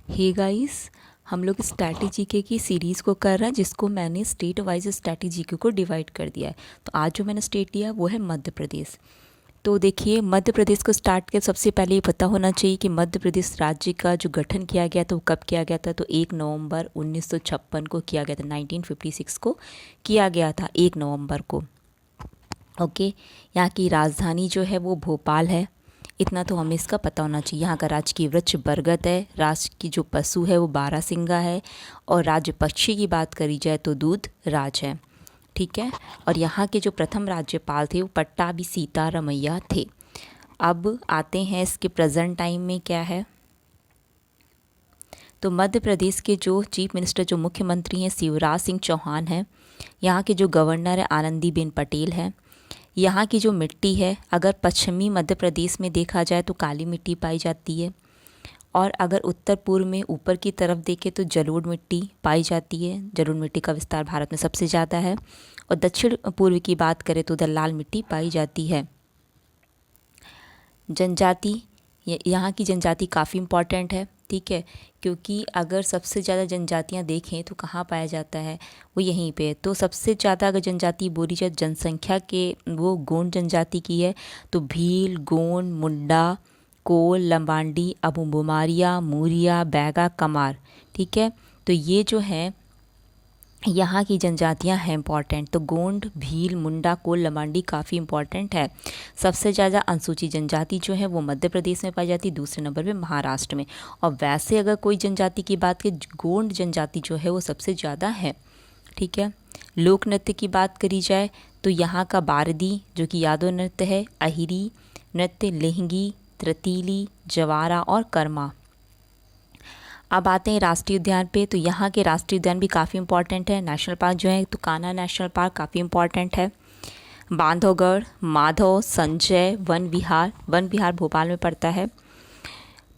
Hey guys, हम लोग strategy की सीरीज़ को कर रहे हैं जिसको मैंने स्टेट वाइज स्ट्रैटेजी को डिवाइड कर दिया है। तो आज जो मैंने स्टेट लिया वो है मध्य प्रदेश। तो देखिए, मध्य प्रदेश को स्टार्ट के सबसे पहले ये पता होना चाहिए कि मध्य प्रदेश राज्य का जो गठन किया गया था वो कब किया गया था। तो 1 नवंबर 1956 को किया गया था। 1956 को किया गया था 1 नवंबर को। ओके, यहाँ की राजधानी जो है वो भोपाल है। इतना तो हमें इसका पता होना चाहिए। यहाँ का राजकीय वृक्ष बरगद है। राष्ट्र की जो पशु है वो बारहसिंगा है। और राज्य पक्षी की बात करी जाए तो दूध राज है। ठीक है। और यहाँ के जो प्रथम राज्यपाल थे वो पट्टाभी सीतारमैया थे। अब आते हैं इसके प्रेजेंट टाइम में क्या है। तो मध्य प्रदेश के जो चीफ मिनिस्टर जो मुख्यमंत्री हैं शिवराज सिंह चौहान हैं। यहाँ के जो गवर्नर है आनंदीबेन पटेल हैं। यहाँ की जो मिट्टी है, अगर पश्चिमी मध्य प्रदेश में देखा जाए तो काली मिट्टी पाई जाती है। और अगर उत्तर पूर्व में ऊपर की तरफ देखें तो जलोढ़ मिट्टी पाई जाती है। जलोढ़ मिट्टी का विस्तार भारत में सबसे ज़्यादा है। और दक्षिण पूर्व की बात करें तो उधर लाल मिट्टी पाई जाती है। जनजाति, यहाँ की जनजाति काफ़ी इम्पॉर्टेंट है। ठीक है, क्योंकि अगर सबसे ज़्यादा जनजातियाँ देखें तो कहाँ पाया जाता है, वो यहीं पे। तो सबसे ज़्यादा अगर जनजाति बोली जाए जनसंख्या के, वो गोंड जनजाति की है। तो भील, गोंड, मुंडा, कोल, लंबाडी, अबुमुमारिया, मूरिया, बैगा, कमार। ठीक है, तो ये जो है यहाँ की जनजातियाँ हैं इम्पॉर्टेंट। तो गोंड, भील, मुंडा, कोल, लंबाडी काफ़ी इम्पॉर्टेंट है। सबसे ज़्यादा अनुसूचित जनजाति जो है वो मध्य प्रदेश में पाई जाती है, दूसरे नंबर पे महाराष्ट्र में। और वैसे अगर कोई जनजाति की बात करें, गोंड जनजाति जो है वो सबसे ज़्यादा है। ठीक है। लोक नृत्य की बात करी जाए तो यहाँ का बारदी जो कि यादव नृत्य है, अहिरी नृत्य, लेहंगी, त्रितीली, जवारा और कर्मा। अब आते हैं राष्ट्रीय उद्यान पे। तो यहाँ के राष्ट्रीय उद्यान भी काफ़ी इंपॉर्टेंट है। नेशनल पार्क जो है तो कान्हा नेशनल पार्क काफ़ी इंपॉर्टेंट है। बांधवगढ़, माधव, संजय, वन विहार भोपाल में पड़ता है।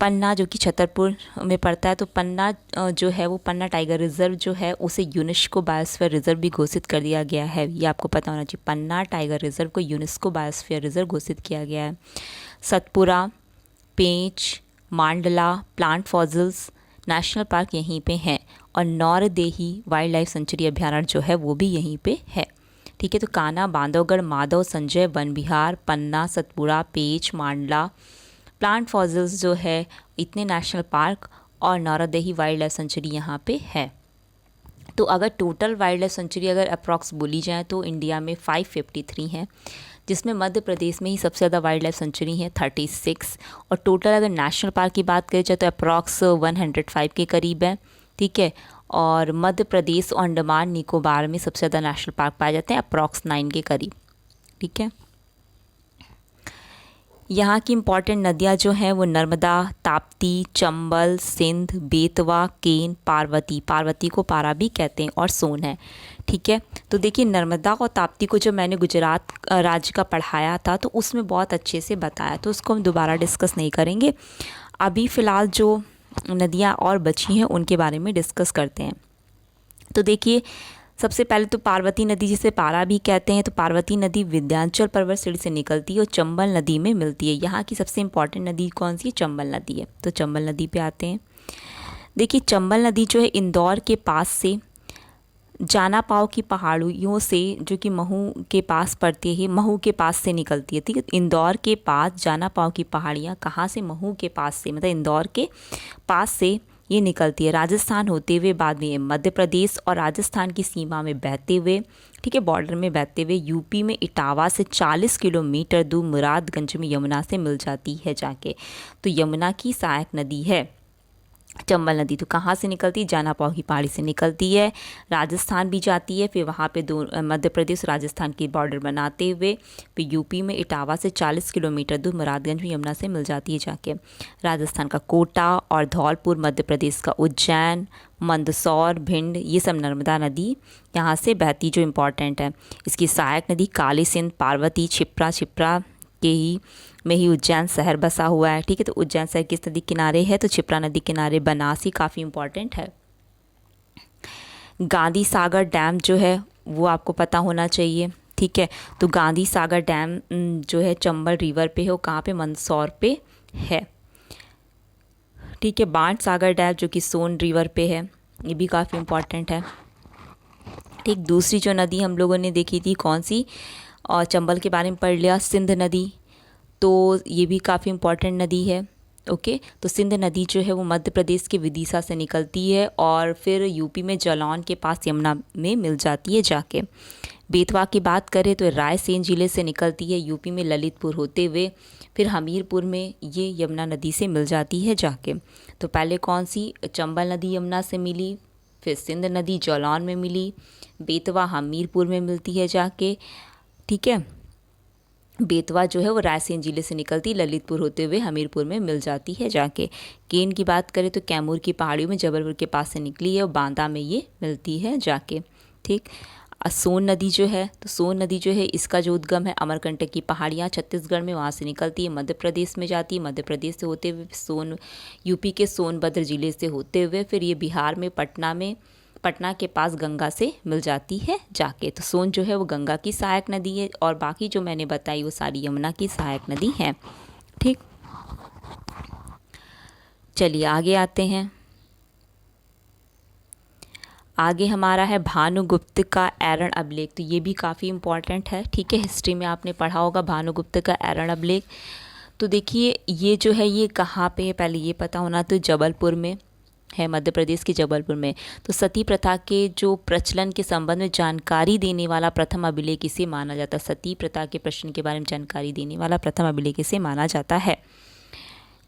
पन्ना जो कि छतरपुर में पड़ता है। तो पन्ना जो है वो पन्ना टाइगर रिजर्व जो है उसे यूनेस्को बायोस्फीयर रिजर्व भी घोषित कर दिया गया है। ये आपको पता होना चाहिए। पन्ना टाइगर रिजर्व को यूनेस्को बायोस्फीयर रिजर्व घोषित किया गया है। सतपुरा, पेंच, मांडला, प्लांट फॉसिल्स नेशनल पार्क यहीं पे हैं। और नौरदेही वाइल्ड लाइफ सेंचुरी अभ्यारण्य जो है वो भी यहीं पे है। ठीक है। तो कान्हा, बांधवगढ़, माधव, संजय, वन विहार, पन्ना, सतपुरा, पेंच, मांडला, प्लांट फॉसिल्स जो है, इतने नेशनल पार्क और नौरदेही वाइल्ड लाइफ सेंचुरी यहाँ पे है। तो अगर टोटल वाइल्ड लाइफ सेंचुरी अगर अप्रॉक्स बोली जाए तो इंडिया में 553 हैं, जिसमें मध्य प्रदेश में ही सबसे ज़्यादा वाइल्ड लाइफ सेंचुरी है 36। और टोटल अगर नेशनल पार्क की बात करें जाए तो अप्रॉक्स 105 के करीब है। ठीक है। और मध्य प्रदेश और अंडमान निकोबार में सबसे ज़्यादा नेशनल पार्क पाए जाते हैं, अप्रॉक्स 9 के करीब। ठीक है। यहाँ की इम्पॉर्टेंट नदियाँ जो हैं वो नर्मदा, ताप्ती, चंबल, सिंध, बेतवा, केन, पार्वती को पारा भी कहते हैं, और सोन है। ठीक है। तो देखिए, नर्मदा और ताप्ती को जो मैंने गुजरात राज्य का पढ़ाया था तो उसमें बहुत अच्छे से बताया, तो उसको हम दोबारा डिस्कस नहीं करेंगे। अभी फ़िलहाल जो नदियाँ और बची हैं उनके बारे में डिस्कस करते हैं। तो देखिए, सबसे पहले तो पार्वती नदी, जिसे पारा भी कहते हैं, तो पार्वती नदी विंध्याचल पर्वत श्रेणी से निकलती है और चंबल नदी में मिलती है। यहाँ की सबसे इम्पॉर्टेंट नदी कौन सी है? चंबल नदी है। तो चंबल नदी पे आते हैं। देखिए, चंबल नदी जो है इंदौर के पास से जाना पाव की पहाड़ियों से, जो कि महू के पास पड़ती है, महू के पास से निकलती है। ठीक है। इंदौर के पास जाना पाव की पहाड़ियाँ कहाँ से? महू के पास से, मतलब इंदौर के पास से ये निकलती है, राजस्थान होते हुए बाद में मध्य प्रदेश और राजस्थान की सीमा में बहते हुए, ठीक है, बॉर्डर में बहते हुए यूपी में इटावा से 40 किलोमीटर दूर मुरादगंज में यमुना से मिल जाती है जाके। तो यमुना की सहायक नदी है चंबल नदी। तो कहाँ से निकलती है? जाना पाव की पहाड़ी से निकलती है, राजस्थान भी जाती है, फिर वहाँ पे दो मध्य प्रदेश राजस्थान की बॉर्डर बनाते हुए फिर यूपी में इटावा से 40 किलोमीटर दूर मुरादगंज में यमुना से मिल जाती है जाके। राजस्थान का कोटा और धौलपुर, मध्य प्रदेश का उज्जैन, मंदसौर, भिंड, ये सब नर्मदा नदी यहाँ से बहती जो इम्पॉर्टेंट है। इसकी सहायक नदी काली सिंध, पार्वती, छिप्रा के ही में ही उज्जैन शहर बसा हुआ है। ठीक है। तो उज्जैन शहर किस नदी किनारे है? तो छिप्रा नदी किनारे। बनासी काफ़ी इम्पॉर्टेंट है। गांधी सागर डैम जो है वो आपको पता होना चाहिए। ठीक है। तो गांधी सागर डैम जो है चंबल रिवर पे है, वो कहाँ पे? मंदसौर पे है। ठीक है। बांट सागर डैम जो कि सोन रिवर पे है, ये भी काफ़ी इम्पॉर्टेंट है। ठीक, दूसरी जो नदी हम लोगों ने देखी थी कौन सी, और चंबल के बारे में पढ़ लिया, सिंध नदी, तो ये भी काफ़ी इम्पॉर्टेंट नदी है। ओके, तो सिंध नदी जो है वो मध्य प्रदेश के विदिशा से निकलती है और फिर यूपी में जालौन के पास यमुना में मिल जाती है जाके। बेतवा की बात करें तो रायसेन जिले से निकलती है यूपी में ललितपुर होते हुए, फिर हमीरपुर में ये यमुना नदी से मिल जाती है जाके। तो पहले कौन सी, चंबल नदी यमुना से मिली, फिर सिंध नदी जालौन में मिली, बेतवा हमीरपुर में मिलती है जाके। ठीक है, बेतवा जो है वो रायसेन जिले से निकलती ललितपुर होते हुए हमीरपुर में मिल जाती है जाके। केन की बात करें तो कैमूर की पहाड़ियों में जबलपुर के पास से निकली है और बांदा में ये मिलती है जाके। ठीक, सोन नदी जो है, तो सोन नदी जो है इसका जो उद्गम है अमरकंटक की पहाड़ियाँ छत्तीसगढ़ में, वहाँ से निकलती है, मध्य प्रदेश में जाती है, मध्य प्रदेश से होते हुए यूपी के सोनभद्र जिले से होते हुए फिर ये बिहार में पटना के पास गंगा से मिल जाती है जाके। तो सोन जो है वो गंगा की सहायक नदी है और बाकी जो मैंने बताई वो सारी यमुना की सहायक नदी है। ठीक, चलिए आगे आते हैं। आगे हमारा है भानुगुप्त का एरण अभिलेख, तो ये भी काफ़ी इम्पॉर्टेंट है। ठीक है, हिस्ट्री में आपने पढ़ा होगा भानुगुप्त का एरण अभिलेख। तो देखिए ये जो है ये कहाँ पे है, पहले ये पता होना, तो जबलपुर में है, मध्य प्रदेश के जबलपुर में। तो सती प्रथा के जो प्रचलन के संबंध में जानकारी देने वाला प्रथम अभिलेख इसे माना जाता है। सती प्रथा के प्रचलन के बारे में जानकारी देने वाला प्रथम अभिलेख इसे माना जाता है।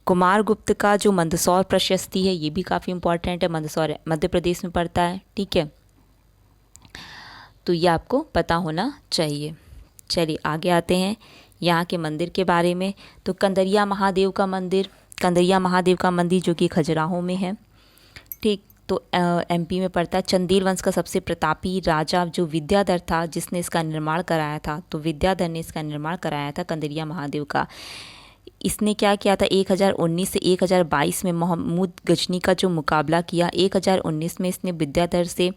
कुमारगुप्त का जो मंदसौर प्रशस्ति है ये भी काफ़ी इम्पॉर्टेंट है, मंदसौर मध्य प्रदेश में पड़ता है। ठीक है, तो ये आपको पता होना चाहिए। चलिए आगे आते हैं यहाँ के मंदिर के बारे में। तो कंदरिया महादेव का मंदिर जो कि खजुराहो में है। ठीक, तो एमपी में पड़ता है। चंदेल वंश का सबसे प्रतापी राजा जो विद्याधर था जिसने इसका निर्माण कराया था, तो विद्याधर ने इसका निर्माण कराया था कंदरिया महादेव का। इसने क्या किया था, 1019 से 1022 में महमूद गजनी का जो मुकाबला किया, 1019 में इसने विद्याधर से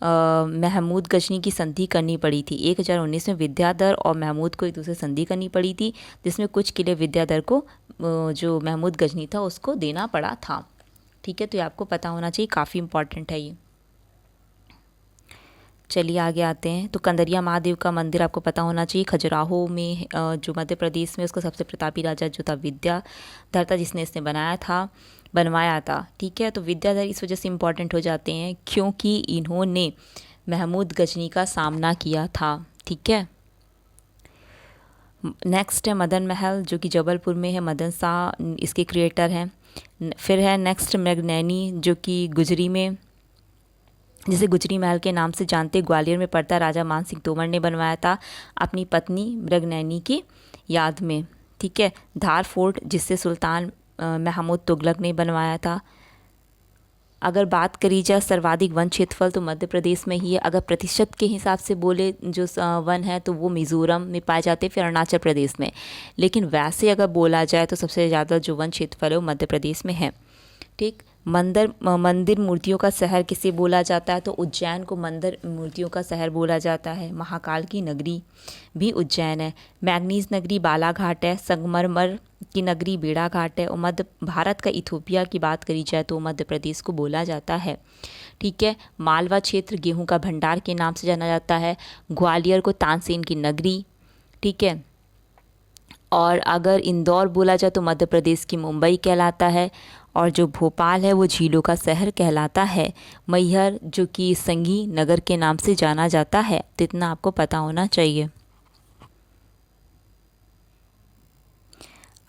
महमूद गजनी की संधि करनी पड़ी थी। 1019 में विद्याधर और महमूद को एक दूसरे संधि करनी पड़ी थी, जिसमें कुछ किले विद्याधर को जो महमूद गजनी था उसको देना पड़ा था। ठीक है, तो ये आपको पता होना चाहिए, काफ़ी इम्पॉर्टेंट है ये। चलिए आगे आते हैं। तो कंदरिया महादेव का मंदिर आपको पता होना चाहिए, खजुराहो में जो मध्य प्रदेश में, उसका सबसे प्रतापी राजा जो था विद्याधर था जिसने इसने बनवाया था। ठीक है, तो विद्याधर इस वजह से इम्पॉर्टेंट हो जाते हैं क्योंकि इन्होंने महमूद गजनी का सामना किया था। ठीक है, नेक्स्ट है मदन महल जो कि जबलपुर में है, मदन शाह इसके क्रिएटर हैं। फिर है नेक्स्ट मृगनैनी जो कि गुजरी में, जिसे गुजरी महल के नाम से जानते, ग्वालियर में पड़ता, राजा मान सिंह तोमर ने बनवाया था अपनी पत्नी मृगनैनी की याद में। ठीक है, धार फोर्ट जिसे सुल्तान महमूद तुगलक ने बनवाया था। अगर बात करी जाए सर्वाधिक वन क्षेत्रफल तो मध्य प्रदेश में ही है। अगर प्रतिशत के हिसाब से बोले जो वन है तो वो मिज़ोरम में पाए जाते हैं, फिर अरुणाचल प्रदेश में। लेकिन वैसे अगर बोला जाए तो सबसे ज़्यादा जो वन क्षेत्रफल है वो मध्य प्रदेश में है। ठीक, मंदिर मूर्तियों का शहर किसे बोला जाता है, तो उज्जैन को मंदिर मूर्तियों का शहर बोला जाता है। महाकाल की नगरी भी उज्जैन है। मैग्नीज नगरी बालाघाट है। संगमरमर की नगरी बेड़ाघाट है। और मध्य भारत का इथोपिया की बात करी जाए तो मध्य प्रदेश को बोला जाता है। ठीक है, मालवा क्षेत्र गेहूं का भंडार के नाम से जाना जाता है। ग्वालियर को तानसेन की नगरी। ठीक है, और अगर इंदौर बोला जाए तो मध्य प्रदेश की मुंबई कहलाता है। और जो भोपाल है वो झीलों का शहर कहलाता है। मैहर जो कि संगी नगर के नाम से जाना जाता है। तो इतना आपको पता होना चाहिए।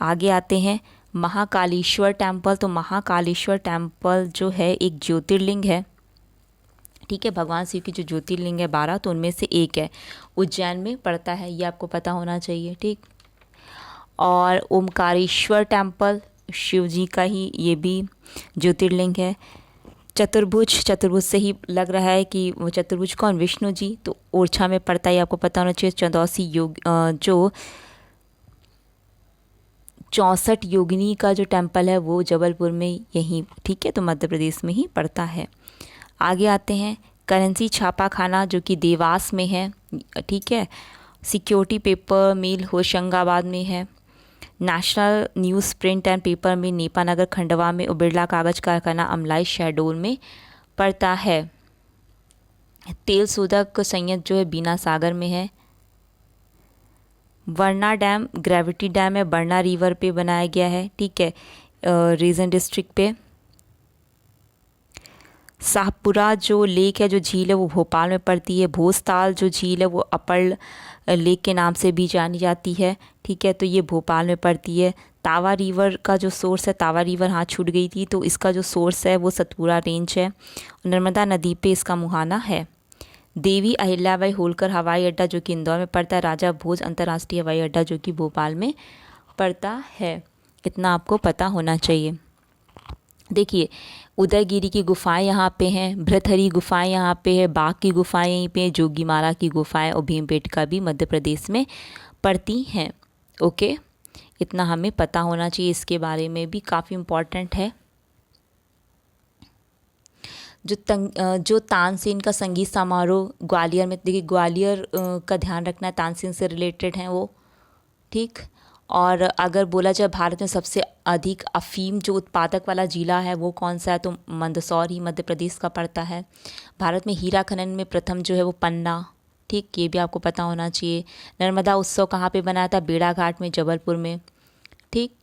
आगे आते हैं महाकालेश्वर टेम्पल। तो महाकालेश्वर टेम्पल जो है एक ज्योतिर्लिंग है। ठीक है, भगवान शिव की जो ज्योतिर्लिंग है 12, तो उनमें से एक है, उज्जैन में पड़ता है, ये आपको पता होना चाहिए। ठीक, और ओमकारेश्वर टेम्पल शिव जी का ही ये भी ज्योतिर्लिंग है। चतुर्भुज से ही लग रहा है कि वो चतुर्भुज कौन, विष्णु जी, तो ओरछा में पड़ता है, आपको पता होना चाहिए। चौदौसी योग जो 64 योगिनी का जो टेम्पल है वो जबलपुर में यहीं, ठीक है, तो मध्य प्रदेश में ही पड़ता है। आगे आते हैं करेंसी छापा खाना जो कि देवास में है। ठीक है, सिक्योरिटी पेपर मिल होशंगाबाद में है। National news print and paper में नेपानगर खंडवा में और बिरला कागज़ कारखाना अमलाई शहडोल में पड़ता है। तेल शोधक संयंत्र जो है बीना सागर में है। वरना डैम ग्रेविटी डैम है, बरना रिवर पे बनाया गया है, ठीक है, रीजन डिस्ट्रिक्ट पे। शाहपुरा जो लेक है, जो झील है, वो भोपाल में पड़ती है। भोजताल जो झील है वो अपर लेक के नाम से भी जानी जाती है, ठीक है, तो ये भोपाल में पड़ती है। तावा रिवर का जो सोर्स है, तावा रिवर हाँ छूट गई थी, तो इसका जो सोर्स है वो सतपुरा रेंज है। नर्मदा नदी पे इसका मुहाना है। देवी अहिल्याबाई होलकर हवाई अड्डा जो कि इंदौर में पड़ता है। राजा भोज अंतर्राष्ट्रीय हवाई अड्डा जो कि भोपाल में पड़ता है। इतना आपको पता होना चाहिए। देखिए, उदयगिरी की गुफाएं यहाँ पे हैं, भृतहरि गुफाएं यहाँ पे है, बाघ की गुफाएं यहीं पे, जोगीमारा की गुफाएं और भीमबेटका भी मध्य प्रदेश में पड़ती हैं। ओके, इतना हमें पता होना चाहिए, इसके बारे में भी काफ़ी इम्पॉर्टेंट है। जो तानसेन का संगीत समारोह ग्वालियर में, देखिए ग्वालियर का ध्यान रखना है, तानसेन से रिलेटेड हैं वो, ठीक। और अगर बोला जाए भारत में सबसे अधिक अफीम जो उत्पादक वाला जिला है वो कौन सा है, तो मंदसौर ही मध्य प्रदेश का पड़ता है। भारत में हीरा खनन में प्रथम जो है वो पन्ना, ठीक, ये भी आपको पता होना चाहिए। नर्मदा उत्सव कहाँ पे बनाया था, बेड़ाघाट में, जबलपुर में, ठीक।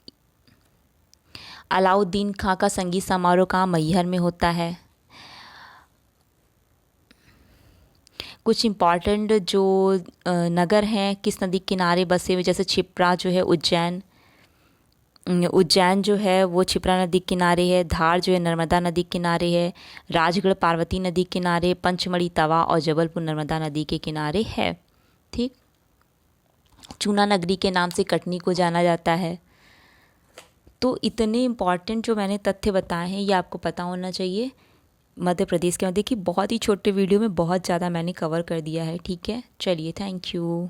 अलाउद्दीन खां का संगीत समारोह कहाँ, मैहर में होता है। कुछ इम्पॉर्टेंट जो नगर हैं किस नदी किनारे बसे हुए, जैसे छिप्रा जो है उज्जैन जो है वो छिप्रा नदी किनारे है। धार जो है नर्मदा नदी किनारे है। राजगढ़ पार्वती नदी किनारे। पंचमढ़ी तवा और जबलपुर नर्मदा नदी के किनारे है, ठीक। चूना नगरी के नाम से कटनी को जाना जाता है। तो इतने इम्पॉर्टेंट जो मैंने तथ्य बताए हैं ये आपको पता होना चाहिए मध्य प्रदेश के। देखिए बहुत ही छोटे वीडियो में बहुत ज़्यादा मैंने कवर कर दिया है, ठीक है। चलिए, थैंक यू।